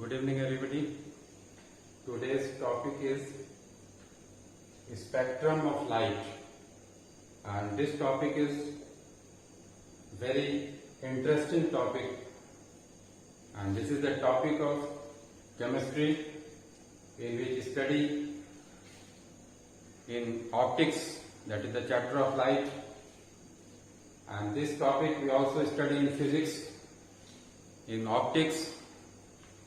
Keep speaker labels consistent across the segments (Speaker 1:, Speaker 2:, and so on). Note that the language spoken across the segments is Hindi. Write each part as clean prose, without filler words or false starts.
Speaker 1: Good evening, everybody. Today's topic is spectrum of light, and this topic is very interesting topic, and this is the topic of chemistry, in which study in optics, that is the chapter of light, and this topic we also study in physics, in optics,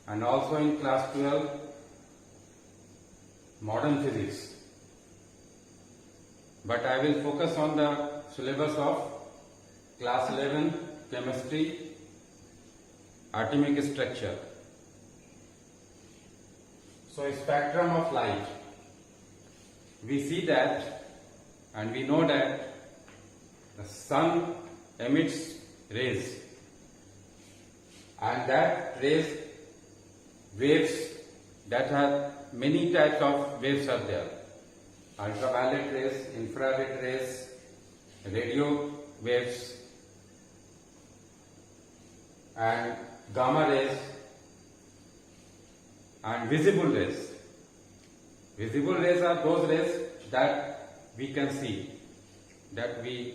Speaker 1: and also in class 12 modern physics. But I will focus on the syllabus of class 11 chemistry, atomic structure. So spectrum of light, we see that and we know that the sun emits rays, and that rays waves, that have many types of waves are there: ultraviolet rays, infrared rays, radio waves, and gamma rays, and visible rays. Visible rays are those rays that we can see, that we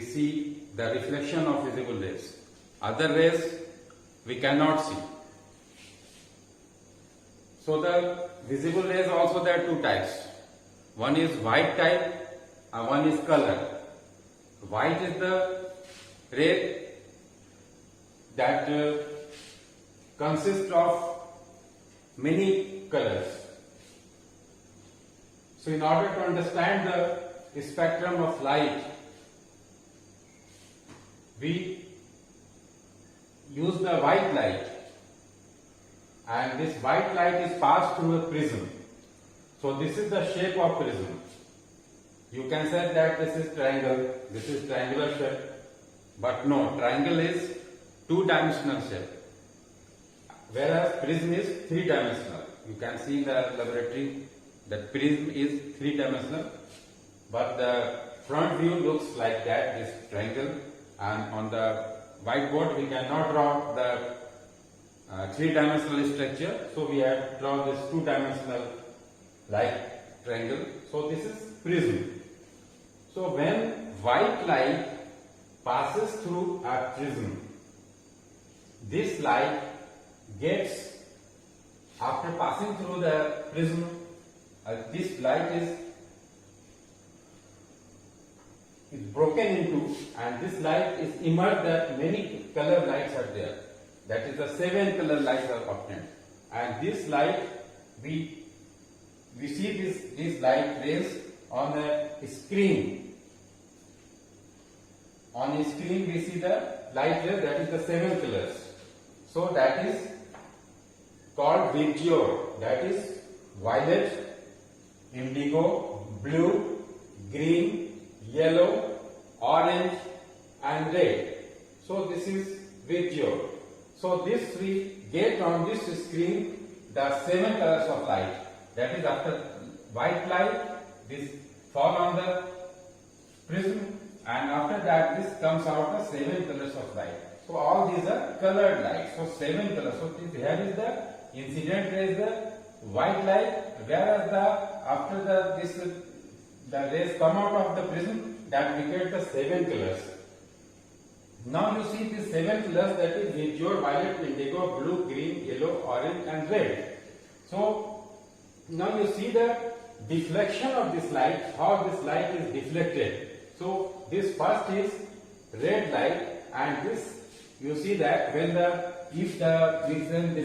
Speaker 1: see the reflection of visible rays. Other rays we cannot see. So the visible rays also, there are two types. One is white type and one is color. White is the ray that consists of many colors. So in order to understand the spectrum of light, we use the white light, and this white light is passed through a prism. So this is the shape of prism. You can say that this is triangle, this is triangular shape, but no, triangle is two-dimensional shape, whereas prism is three-dimensional. You can see in the laboratory that prism is three-dimensional, but the front view looks like that, this triangle, and on the whiteboard we cannot draw the three-dimensional structure, so we have to draw this two-dimensional like triangle. So this is prism. So when white light passes through a prism, this light gets, after passing through the prism, this light is broken into, and this light is emerged, that many color lights are there. That is, the 7 color lights are obtained, and this light we see this light rays on a screen. On a screen we see the light ray, that is the 7 colors. So that is called VIBGYOR, that is violet, indigo, blue, green, yellow, orange and red. So this is VIBGYOR. So this we get on this screen the 7 colors of light. That is, after white light, this fall on the prism, and after that this comes out the 7 colors of light. So all these are colored light. So 7 colors. So here is the incident rays, the white light, whereas after the rays come out of the prism, that we get the 7 colors. Now you see these 7 colors, that is VIBGYOR, violet, indigo, blue, green, yellow, orange and red. So now you see the deflection of this light, how this light is deflected. So this first is red light, and this you see that when this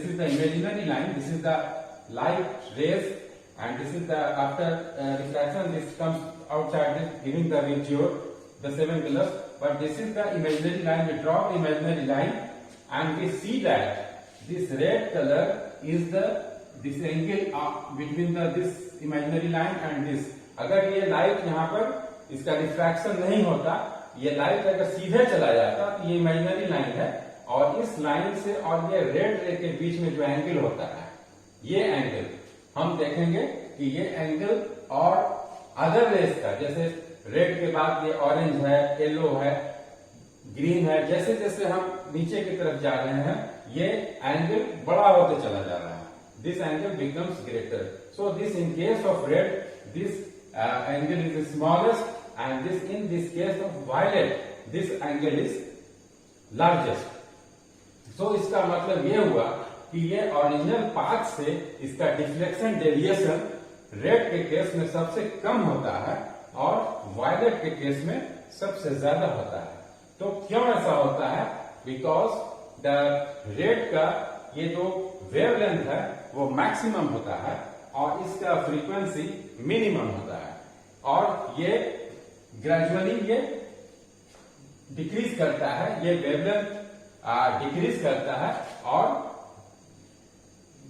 Speaker 1: is the imaginary line, this is the light rays, and this is the after refraction, this comes outside, this giving the VIBGYOR, the 7 colors. But this is the imaginary line. We draw the imaginary line, and we see that this red color is this angle between this imaginary line and this. अगर ये लाइट यहाँ पर इसका रिफ्रैक्शन नहीं होता, ये लाइट अगर सीधे चला जाता, तो ये इमेजिनरी लाइन है, और इस लाइन से और ये रेड रे के बीच में जो एंगल होता है, ये एंगल हम देखेंगे कि ये एंगल और अदर रेस का, जैसे रेड के बाद ये ऑरेंज है, येलो है, ग्रीन है, जैसे जैसे हम नीचे की तरफ जा रहे हैं, ये एंगल बड़ा होते चला जा रहा है. This angle becomes greater. So this in case of red, this angle is the smallest, and in this case of violet, this angle is largest. So इसका मतलब ये हुआ कि ये ओरिजिनल पाथ से इसका डिफ्लेक्शन डेविएशन रेड के केस में सबसे कम होता है और वायलेट के केस में सबसे ज्यादा होता है. तो क्यों ऐसा होता है? बिकॉज द रेड का ये जो वेवलेंथ है वो मैक्सिमम होता है और इसका फ्रीक्वेंसी मिनिमम होता है, और ये ग्रेजुअली ये डिक्रीज करता है, ये वेवलेंथ डिक्रीज करता है और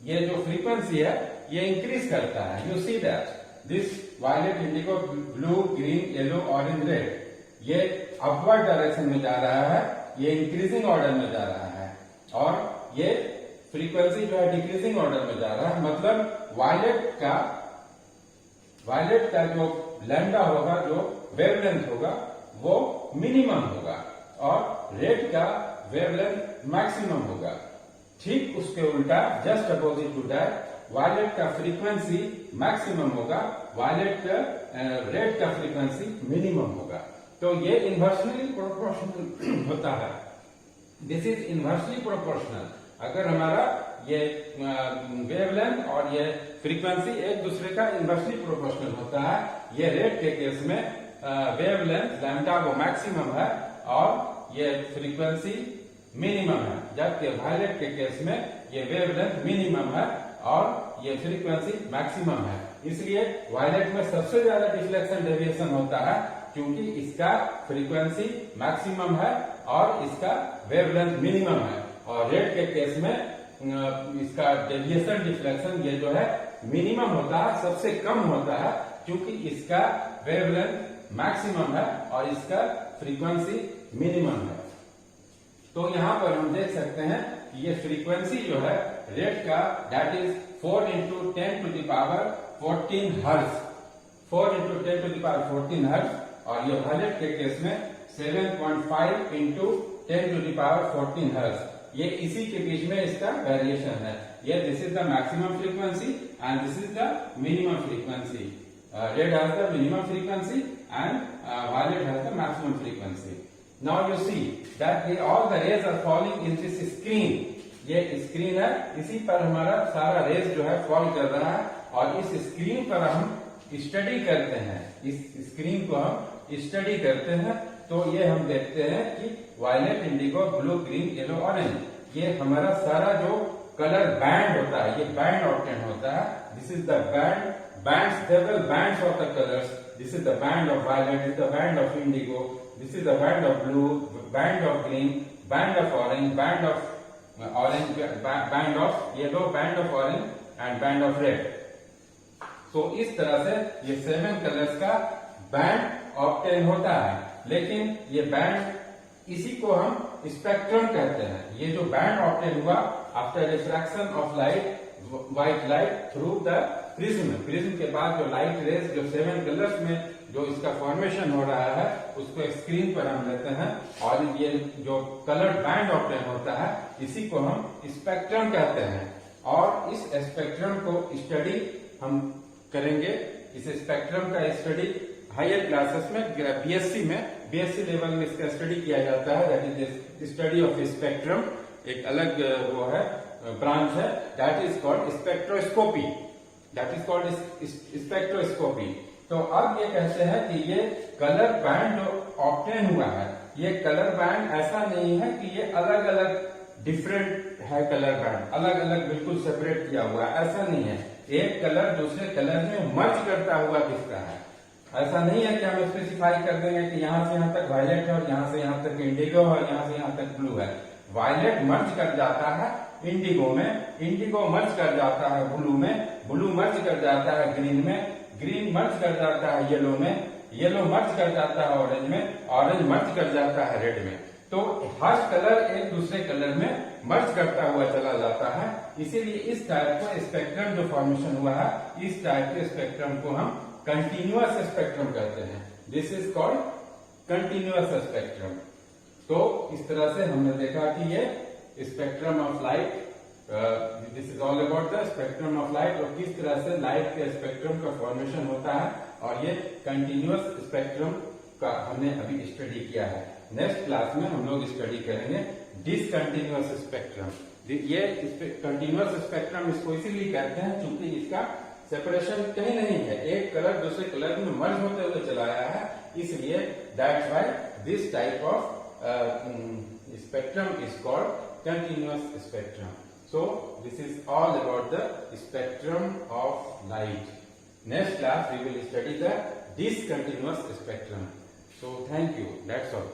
Speaker 1: ये जो फ्रीक्वेंसी है ये इंक्रीज करता है. You see that this violet, indigo, blue, green, yellow, orange, red, ये अपवर्ड डायरेक्शन में जा रहा है, ये इंक्रीजिंग ऑर्डर में जा रहा है, और ये फ्रीक्वेंसी जो है डिक्रीजिंग ऑर्डर में जा रहा है. मतलब वायलेट का जो लैम्डा होगा, जो वेवलेंथ होगा, वो मिनिमम होगा और रेड का वेवलेंथ मैक्सिमम होगा. ठीक उसके उल्टा, just opposite to that, violet का फ्रीक्वेंसी मैक्सिमम होगा, रेड का फ्रीक्वेंसी मिनिमम होगा. तो ये इन्वर्सली प्रोपोर्शनल होता है. This is inversely proportional. अगर हमारा ये वेवलेंथ और ये फ्रीक्वेंसी एक दूसरे का इन्वर्सली प्रोपोर्शनल होता है, ये रेड के केस में वेवलेंथ लैम्डा वो मैक्सिमम है और ये फ्रीक्वेंसी मिनिमम है, जबकि वायलेट के केस में ये वेवलेंथ मिनिमम है और ये फ्रीक्वेंसी मैक्सिमम है. इसलिए वायलेट में सबसे ज्यादा डिफ्लेक्शन डेविएशन होता है क्योंकि इसका फ्रीक्वेंसी मैक्सिमम है और इसका वेवलेंथ मिनिमम है, और रेड के केस में इसका डेविएशन डिफ्लेक्शन ये जो है मिनिमम होता है, सबसे कम होता है, क्योंकि इसका वेवलेंथ मैक्सिमम है और इसका फ्रीक्वेंसी मिनिमम है. तो यहां पर हम देख सकते हैं कि ये फ्रीक्वेंसी जो है रेड का, that is 4 into 10 to the power 14 hertz, 4 into 10 to the power 14 hertz, और ये वायलेट के केस में 7.5 into 10 to the power 14 hertz. ये इसी के बीच में इसका वेरिएशन है. ये this is the maximum frequency and this is the minimum frequency. Red has the minimum frequency and violet has the maximum frequency. Now you see that all the rays are falling in this screen. ये स्क्रीन है, इसी पर हमारा सारा रेज जो है फॉल कर रहा है, और इस स्क्रीन पर हम स्टडी करते हैं. इस स्क्रीन को हम स्टडी करते हैं तो ये हम देखते हैं कि violet, indigo, blue, green, yellow, orange, ये हमारा सारा जो कलर बैंड होता है, ये बैंड ऑप्टेन होता है. This is the band, several bands of the colours. This is the band of violet, this is the band of indigo, this is the band of blue, band of green, band of orange, band of band of yellow, band of orange and band of red. So इस तरह से ये 7 कलर्स का बैंड ऑब्टेन होता है. लेकिन ये बैंड, इसी को हम स्पेक्ट्रम कहते हैं. ये जो बैंड ऑब्टेन हुआ after refraction of light, white light through the prism के बाद जो लाइट रेज जो 7 कलर्स में जो इसका फॉर्मेशन हो रहा है उसको स्क्रीन पर हम लेते हैं, और ये जो कलर बैंड ऑब्टेन होता है इसी को हम स्पेक्ट्रम कहते हैं. और इस स्पेक्ट्रम को स्टडी हम करेंगे. इस स्पेक्ट्रम का स्टडी हायर क्लासेस में, बीएससी लेवल में इसका स्टडी किया जाता है. That is study of spectrum. एक अलग वो है, ब्रांच है, दैट इज कॉल्ड स्पेक्ट्रोस्कोपी. तो अब ये कहते हैं कि ये कलर बैंड जो ऑब्टेन हुआ है, ये कलर बैंड ऐसा नहीं है कि ये अलग अलग डिफरेंट है. कलर बैंड अलग अलग बिल्कुल सेपरेट किया हुआ है, ऐसा नहीं है. एक कलर दूसरे कलर में मर्ज करता हुआ दिखता है. ऐसा नहीं है कि हम स्पेसिफाई कर देंगे कि यहाँ से यहाँ तक वायलेट है और यहाँ से यहाँ तक इंडिगो है और यहाँ से यहाँ तक ब्लू है. वायलेट मर्ज कर जाता है इंडिगो में, इंडिगो मर्ज कर जाता है ब्लू में, ब्लू मर्ज कर जाता है ग्रीन में, ग्रीन मर्ज कर जाता है येलो में, येलो मर्ज कर जाता है ऑरेंज में, ऑरेंज मर्ज कर जाता है रेड में. तो हर कलर एक दूसरे कलर में मर्ज करता हुआ चला जाता है. इसीलिए इस टाइप को स्पेक्ट्रम जो फॉर्मेशन हुआ है, इस टाइप के स्पेक्ट्रम को हम कंटिन्यूअस स्पेक्ट्रम कहते हैं. This is called continuous spectrum. तो इस तरह से हमने देखा कि ये spectrum of light, this is all about the spectrum of light, और किस तरह से लाइट के स्पेक्ट्रम का फॉर्मेशन होता है, और ये कंटिन्यूअस स्पेक्ट्रम का हमने अभी स्टडी किया है। नेक्स्ट क्लास में हम लोग स्टडी करेंगे डिसकंटिन्यूअस स्पेक्ट्रम। ये कंटिन्यूअस स्पेक्ट्रम इसको इसीलिए कहते हैं क्योंकि इसका सेपरेशन कहीं नहीं है, एक कलर दूसरे कलर में मर्ज होते हुए चला आया है, इसलिए that's why this type of spectrum is called continuous spectrum. So this is all about the spectrum of light. Next class we will study the discontinuous spectrum. So thank you. That's all.